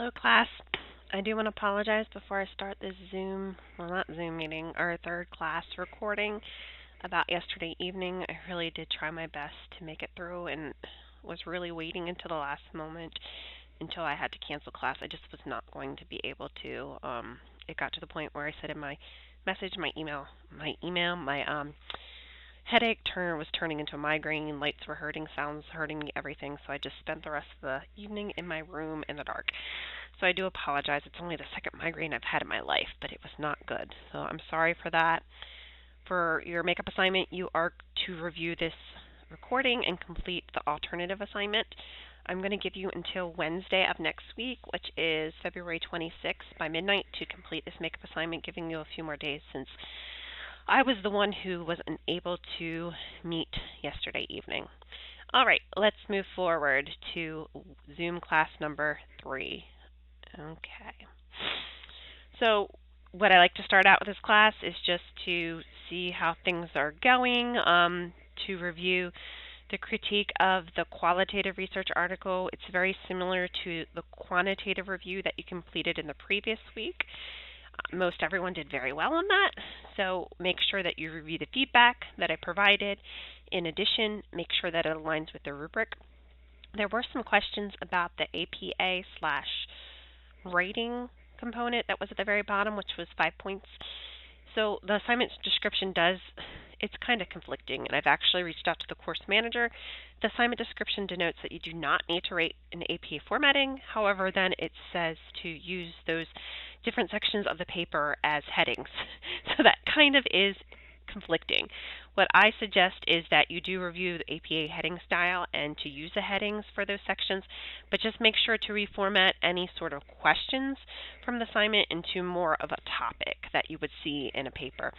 Hello, class. I do want to apologize before I start this not Zoom meeting, our third class recording about yesterday evening. I really did try my best to make it through and was really waiting until the last moment until I had to cancel class. I just was not going to be able to. It got to the point where I said in my message, my headache was turning into a migraine, lights were hurting, sounds hurting me, everything. So I just spent the rest of the evening in my room in the dark. So I do apologize. It's only the second migraine I've had in my life, but it was not good. So I'm sorry for that. For your makeup assignment, you are to review this recording and complete the alternative assignment. I'm going to give you until Wednesday of next week, which is February 26th by midnight, to complete this makeup assignment, giving you a few more days since I was the one who wasn't able to meet yesterday evening. All right, let's move forward to Zoom class number 3. Okay. So what I like to start out with this class is just to see how things are going, to review the critique of the qualitative research article. It's very similar to the quantitative review that you completed in the previous week. Most everyone did very well on that, so make sure that you review the feedback that I provided. In addition, make sure that it aligns with the rubric. There were some questions about the APA/writing component that was at the very bottom, which was 5 points. So the assignment description it's kind of conflicting, and I've actually reached out to the course manager. The assignment description denotes that you do not need to write in APA formatting. However, then it says to use those different sections of the paper as headings. So that kind of is conflicting. What I suggest is that you do review the APA heading style and to use the headings for those sections, but just make sure to reformat any sort of questions from the assignment into more of a topic that you would see in a paper.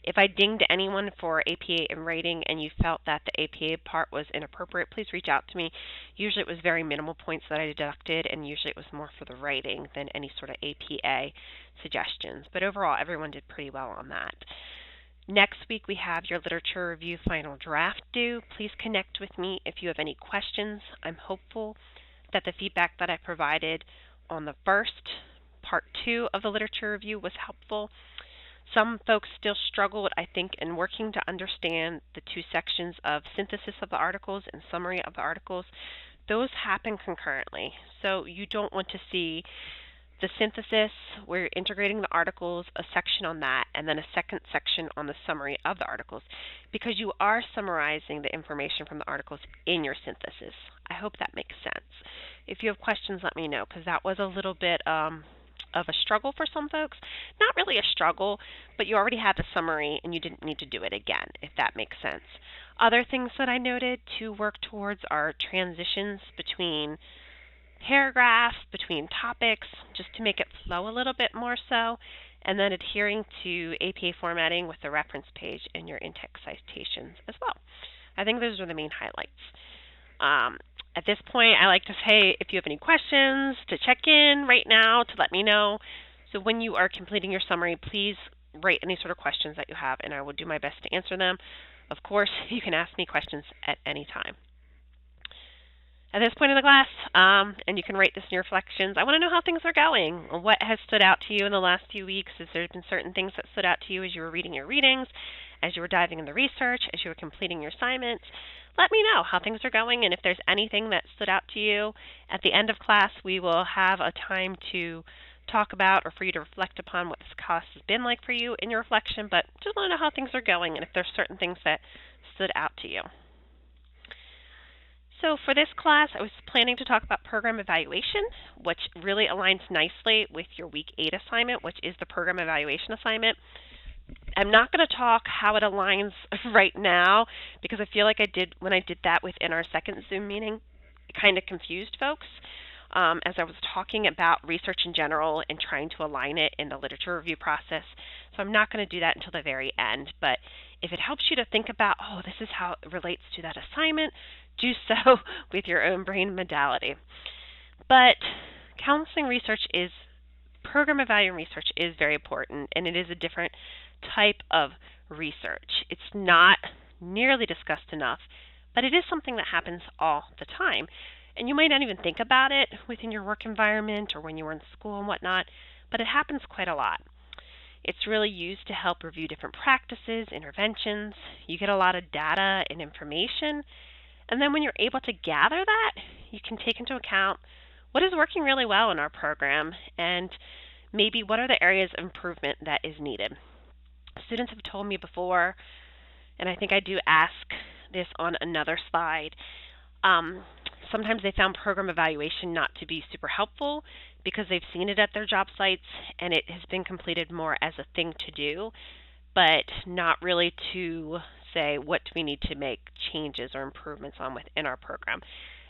If I dinged anyone for APA in writing and you felt that the APA part was inappropriate, please reach out to me. Usually it was very minimal points that I deducted, and usually it was more for the writing than any sort of APA suggestions. But overall, everyone did pretty well on that. Next week, we have your literature review final draft due. Please connect with me if you have any questions. I'm hopeful that the feedback that I provided on the first part 2 of the literature review was helpful. Some folks still struggled, I think, in working to understand the 2 sections of synthesis of the articles and summary of the articles. Those happen concurrently, so you don't want to see the synthesis, where you're integrating the articles, a section on that, and then a second section on the summary of the articles, because you are summarizing the information from the articles in your synthesis. I hope that makes sense. If you have questions, let me know, because that was a little bit of a struggle for some folks. Not really a struggle, but you already had the summary and you didn't need to do it again, if that makes sense. Other things that I noted to work towards are transitions between paragraphs, between topics, just to make it flow a little bit more so, and then adhering to APA formatting with the reference page and your in-text citations as well. I think those are the main highlights. At this point, I like to say if you have any questions, to check in right now to let me know. So when you are completing your summary, please write any sort of questions that you have, and I will do my best to answer them. Of course, you can ask me questions at any time. At this point in the class, and you can write this in your reflections, I want to know how things are going. What has stood out to you in the last few weeks? Has there been certain things that stood out to you as you were reading your readings, as you were diving in the research, as you were completing your assignments? Let me know how things are going, and if there's anything that stood out to you. At the end of class, we will have a time to talk about or for you to reflect upon what this class has been like for you in your reflection, but just want to know how things are going and if there's certain things that stood out to you. So for this class, I was planning to talk about program evaluation, which really aligns nicely with your Week 8 assignment, which is the program evaluation assignment. I'm not going to talk how it aligns right now because I feel like when I did that within our second Zoom meeting, it kind of confused folks as I was talking about research in general and trying to align it in the literature review process. So I'm not going to do that until the very end, but if it helps you to think about, oh, this is how it relates to that assignment, do so with your own brain modality. But program evaluation research is very important, and it is a different type of research. It's not nearly discussed enough, but it is something that happens all the time. And you might not even think about it within your work environment or when you were in school and whatnot, but it happens quite a lot. It's really used to help review different practices, interventions. You get a lot of data and information. And then when you're able to gather that, you can take into account what is working really well in our program and maybe what are the areas of improvement that is needed. Students have told me before, and I think I do ask this on another slide, um, sometimes they found program evaluation not to be super helpful because they've seen it at their job sites and it has been completed more as a thing to do, but not really to say what do we need to make changes or improvements on within our program.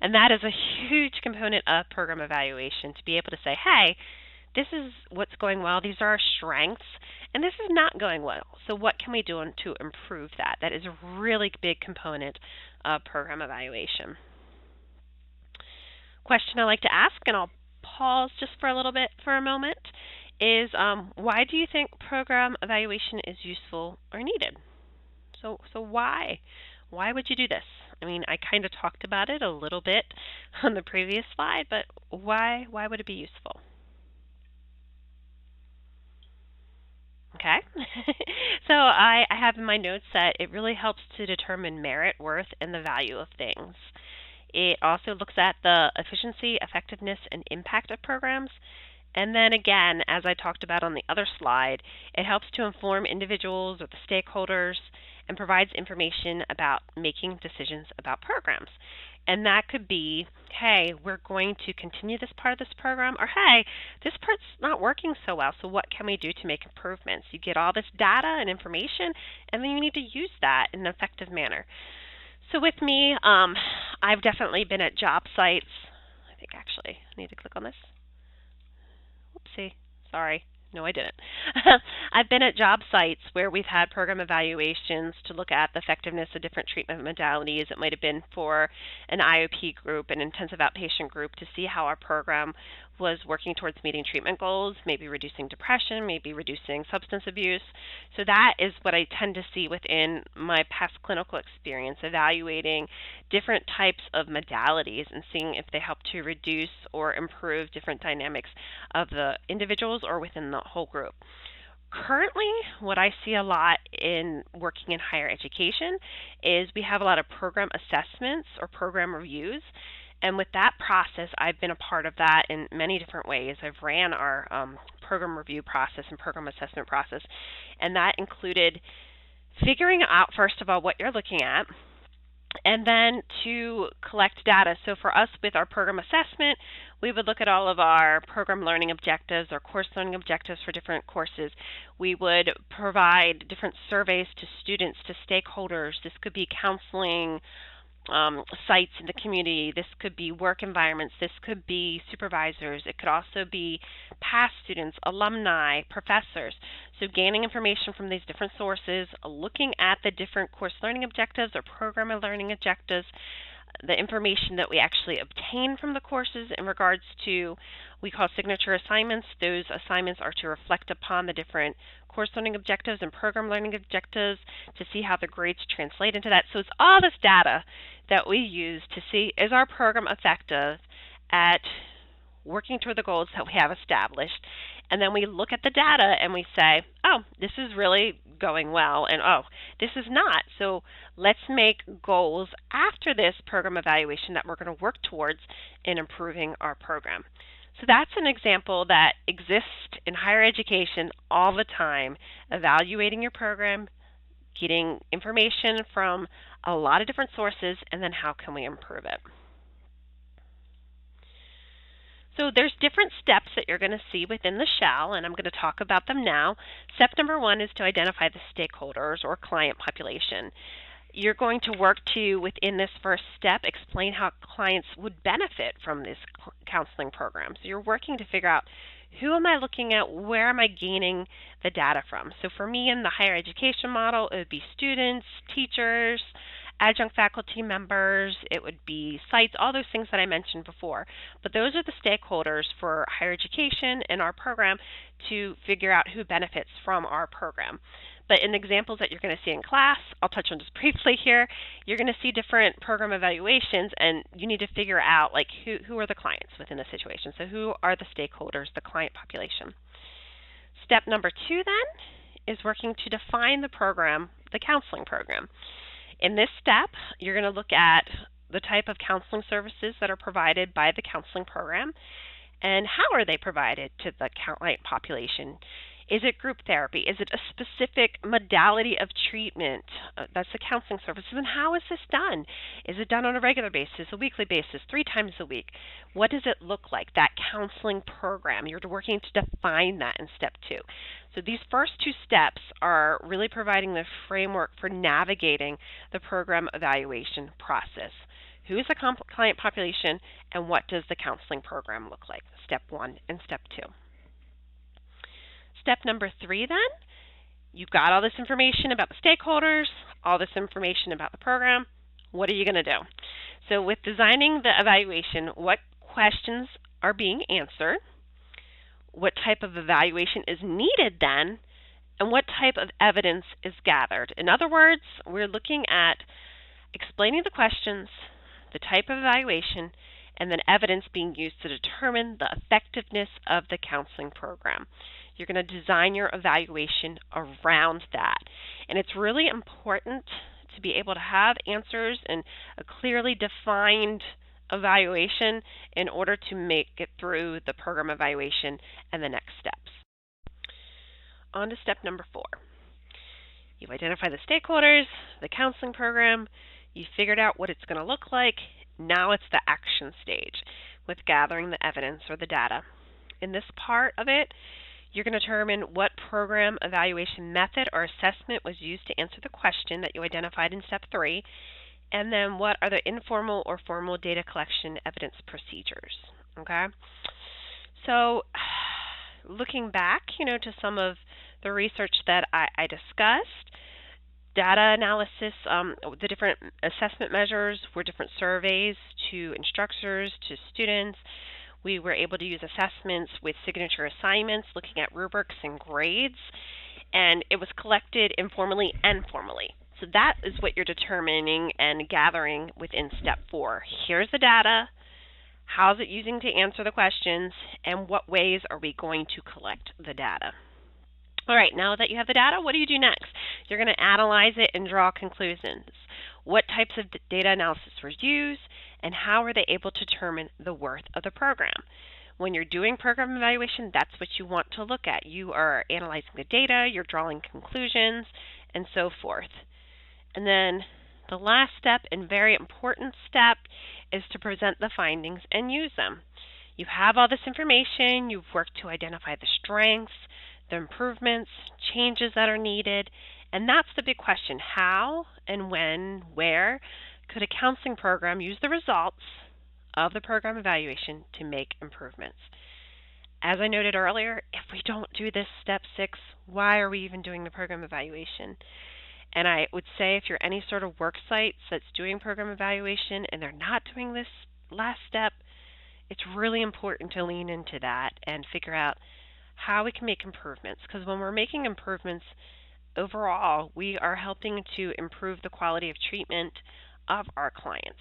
And that is a huge component of program evaluation, to be able to say, hey, this is what's going well, these are our strengths, and this is not going well. So what can we do to improve that? That is a really big component of program evaluation. Question I like to ask, and I'll pause just for a little bit for a moment, is why do you think program evaluation is useful or needed? So why? Why would you do this? I mean, I kind of talked about it a little bit on the previous slide, but why would it be useful? Okay. So I have in my notes that it really helps to determine merit, worth, and the value of things. It also looks at the efficiency, effectiveness, and impact of programs. And then again, as I talked about on the other slide, it helps to inform individuals or the stakeholders and provides information about making decisions about programs. And that could be, hey, we're going to continue this part of this program, or hey, this part's not working so well, so what can we do to make improvements? You get all this data and information, and then you need to use that in an effective manner. So with me, I've definitely been at job sites. I think actually I need to click on this. Whoopsie, sorry. No, I didn't. I've been at job sites where we've had program evaluations to look at the effectiveness of different treatment modalities. It might have been for an IOP group, an intensive outpatient group, to see how our program was working towards meeting treatment goals, maybe reducing depression, maybe reducing substance abuse. So that is what I tend to see within my past clinical experience, evaluating different types of modalities and seeing if they help to reduce or improve different dynamics of the individuals or within the whole group. Currently, what I see a lot in working in higher education is we have a lot of program assessments or program reviews. And with that process, I've been a part of that in many different ways. I've ran our program review process and program assessment process, and that included figuring out, first of all, what you're looking at, and then to collect data. So for us with our program assessment, we would look at all of our program learning objectives or course learning objectives for different courses. We would provide different surveys to students, to stakeholders. This could be counseling, sites in the community. This could be work environments. This could be supervisors. It could also be past students, alumni, professors. So gaining information from these different sources, looking at the different course learning objectives or program learning objectives, the information that we actually obtain from the courses in regards to we call signature assignments. Those assignments are to reflect upon the different course learning objectives and program learning objectives to see how the grades translate into that. So it's all this data that we use to see, is our program effective at working toward the goals that we have established. And then we look at the data and we say, oh, this is really going well, and oh, this is not. So let's make goals after this program evaluation that we're going to work towards in improving our program. So that's an example that exists in higher education all the time, evaluating your program, getting information from a lot of different sources, and then how can we improve it. So there's different steps that you're going to see within the shall, and I'm going to talk about them now. Step number 1 is to identify the stakeholders or client population. You're going to work to, within this first step, explain how clients would benefit from this counseling program. So you're working to figure out, who am I looking at? Where am I gaining the data from? So for me in the higher education model, it would be students, teachers, adjunct faculty members, it would be sites, all those things that I mentioned before. But those are the stakeholders for higher education and our program to figure out who benefits from our program. But in the examples that you're going to see in class, I'll touch on just briefly here, you're going to see different program evaluations, and you need to figure out like who are the clients within the situation. So who are the stakeholders, the client population. Step number 2 then is working to define the program, the counseling program. In this step, you're going to look at the type of counseling services that are provided by the counseling program and how are they provided to the client population. Is it group therapy? Is it a specific modality of treatment? That's the counseling services. And how is this done? Is it done on a regular basis, a weekly basis, 3 times a week? What does it look like, that counseling program? You're working to define that in step 2. So these first 2 steps are really providing the framework for navigating the program evaluation process. Who is the client population, and what does the counseling program look like? Step 1 and step 2. Step number 3 then, you've got all this information about the stakeholders, all this information about the program. What are you going to do? So with designing the evaluation, what questions are being answered? What type of evaluation is needed then? And what type of evidence is gathered? In other words, we're looking at explaining the questions, the type of evaluation, and then evidence being used to determine the effectiveness of the counseling program. You're going to design your evaluation around that. And it's really important to be able to have answers and a clearly defined evaluation in order to make it through the program evaluation and the next steps. On to step number 4. You've identified the stakeholders, the counseling program, you figured out what it's going to look like. Now it's the action stage with gathering the evidence or the data. In this part of it, you're going to determine what program evaluation method or assessment was used to answer the question that you identified in step 3, and then what are the informal or formal data collection evidence procedures. Okay? So looking back, to some of the research that I discussed, data analysis, the different assessment measures were different surveys to instructors, to students. We were able to use assessments with signature assignments, looking at rubrics and grades, and it was collected informally and formally. So that is what you're determining and gathering within step 4. Here's the data. How's it using to answer the questions, and what ways are we going to collect the data? All right, now that you have the data, what do you do next? You're going to analyze it and draw conclusions. What types of data analysis were used, and how are they able to determine the worth of the program? When you're doing program evaluation, that's what you want to look at. You are analyzing the data, you're drawing conclusions, and so forth. And then the last step, and very important step, is to present the findings and use them. You have all this information, you've worked to identify the strengths, the improvements, changes that are needed, and that's the big question. How and when, where could a counseling program use the results of the program evaluation to make improvements? As I noted earlier, if we don't do this step 6, why are we even doing the program evaluation? And I would say if you're any sort of work sites that's doing program evaluation and they're not doing this last step, it's really important to lean into that and figure out how we can make improvements. Because when we're making improvements, overall, we are helping to improve the quality of treatment of our clients.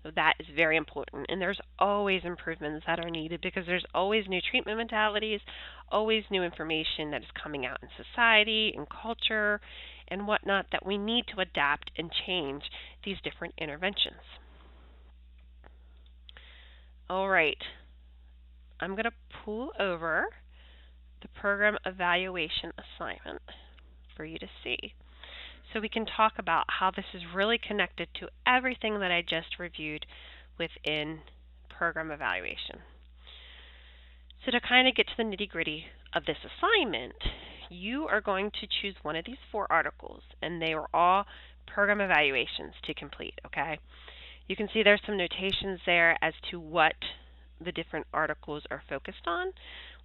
So that is very important. And there's always improvements that are needed because there's always new treatment modalities, always new information that is coming out in society and culture and whatnot that we need to adapt and change these different interventions. All right, I'm going to pull over the program evaluation assignment for you to see so we can talk about how this is really connected to everything that I just reviewed within program evaluation. So to kind of get to the nitty-gritty of this assignment, you are going to choose one of these 4 articles, and they are all program evaluations to complete, okay? You can see there's some notations there as to what the different articles are focused on.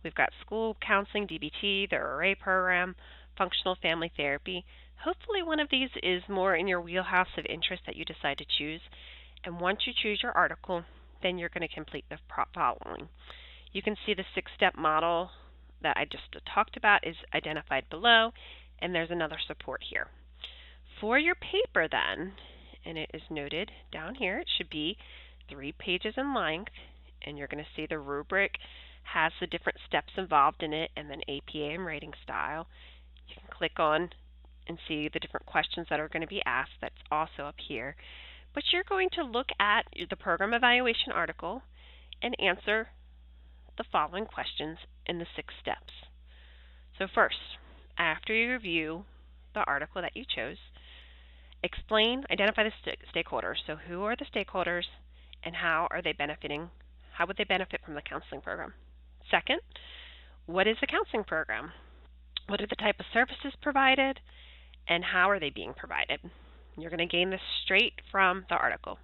We've got school counseling, DBT, the array program, functional family therapy. Hopefully one of these is more in your wheelhouse of interest that you decide to choose. And once you choose your article, then you're going to complete the following. You can see the 6-step model that I just talked about is identified below, and there's another support here. For your paper then, and it is noted down here, it should be 3 pages in length, and you're going to see the rubric has the different steps involved in it, and then APA and writing style. You can click on and see the different questions that are going to be asked. That's also up here. But you're going to look at the program evaluation article and answer the following questions in the 6 steps. So first, after you review the article that you chose, identify the stakeholders. So who are the stakeholders and how would they benefit from the counseling program? Second, what is the counseling program? What are the type of services provided and how are they being provided? You're going to gain this straight from the article.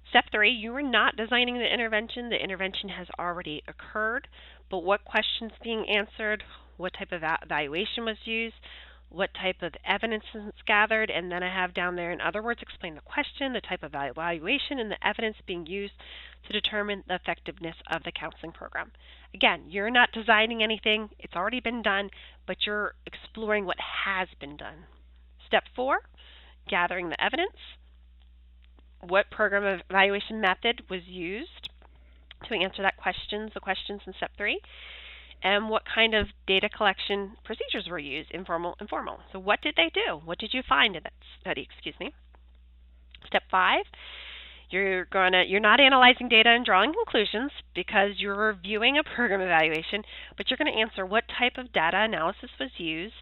Step 3, you are not designing the intervention. The intervention has already occurred, but what questions being answered, what type of evaluation was used, what type of evidence is gathered, and then I have down there, in other words, explain the question, the type of evaluation, and the evidence being used to determine the effectiveness of the counseling program. Again, you're not designing anything. It's already been done, but you're exploring what has been done. Step 4, gathering the evidence. What program evaluation method was used to answer the questions in step 3? And what kind of data collection procedures were used, informal and formal. So what did they do? What did you find in that study? Step 5, you're not analyzing data and drawing conclusions because you're reviewing a program evaluation, but you're going to answer what type of data analysis was used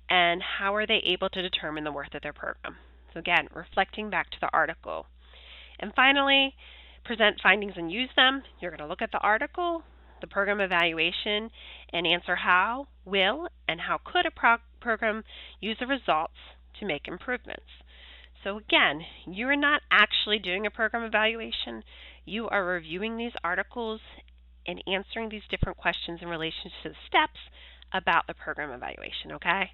and how are they able to determine the worth of their program. So again, reflecting back to the article. And finally, present findings and use them. You're going to look at the article, the program evaluation, and answer how, will, and how could a program use the results to make improvements. So again, you are not actually doing a program evaluation. You are reviewing these articles and answering these different questions in relation to the steps about the program evaluation, okay?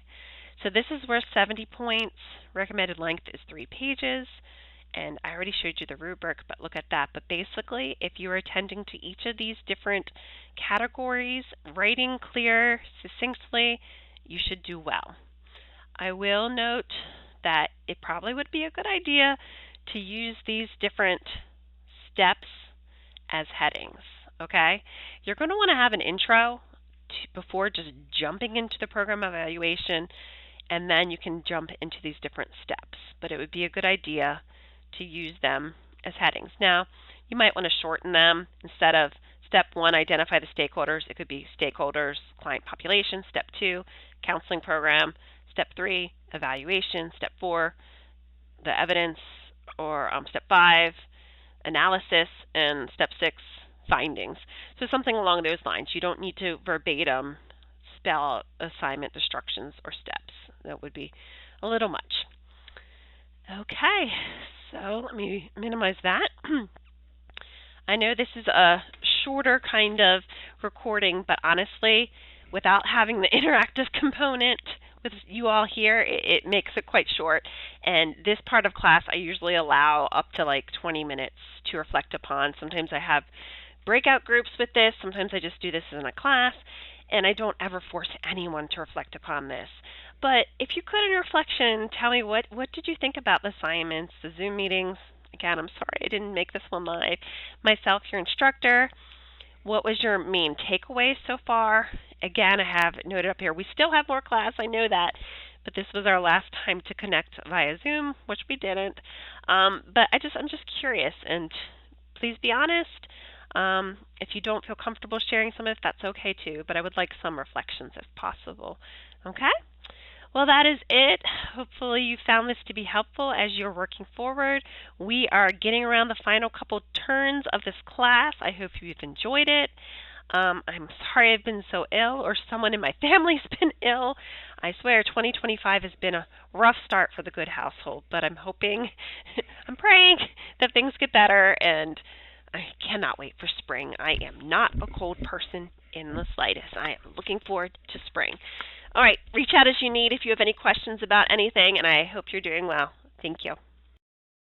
So this is worth 70 points. Recommended length is 3 pages. And I already showed you the rubric, but look at that. But basically, if you are attending to each of these different categories, writing clear, succinctly, you should do well. I will note that it probably would be a good idea to use these different steps as headings, okay? You're going to want to have an intro before just jumping into the program evaluation, and then you can jump into these different steps. But it would be a good idea to use them as headings. Now, you might want to shorten them. Instead of step 1, identify the stakeholders, it could be stakeholders, client population. Step 2, counseling program. Step 3, evaluation. Step 4, the evidence, or step 5, analysis, and step 6, findings. So something along those lines. You don't need to verbatim spell out assignment instructions or steps. That would be a little much. Okay, so let me minimize that. I know this is a shorter kind of recording, but honestly, without having the interactive component with you all here, it makes it quite short. And this part of class, I usually allow up to like 20 minutes to reflect upon. Sometimes I have breakout groups with this. Sometimes I just do this in a class, and I don't ever force anyone to reflect upon this. But if you could, in reflection, tell me what did you think about the assignments, the Zoom meetings? Again, I'm sorry I didn't make this one live. Myself, your instructor, what was your main takeaway so far? Again, I have noted up here, we still have more class, I know that, but this was our last time to connect via Zoom, which we didn't. But I'm just curious, and please be honest. If you don't feel comfortable sharing some of it, that's okay too, but I would like some reflections if possible. Okay? Well, that is it. Hopefully you found this to be helpful as you're working forward. We are getting around the final couple turns of this class. I hope you've enjoyed it. I'm sorry I've been so ill, or someone in my family's been ill. I swear 2025 has been a rough start for the Good household, but I'm hoping, I'm praying that things get better, and I cannot wait for spring. I am not a cold person in the slightest. I am looking forward to spring. All right, reach out as you need if you have any questions about anything, and I hope you're doing well. Thank you.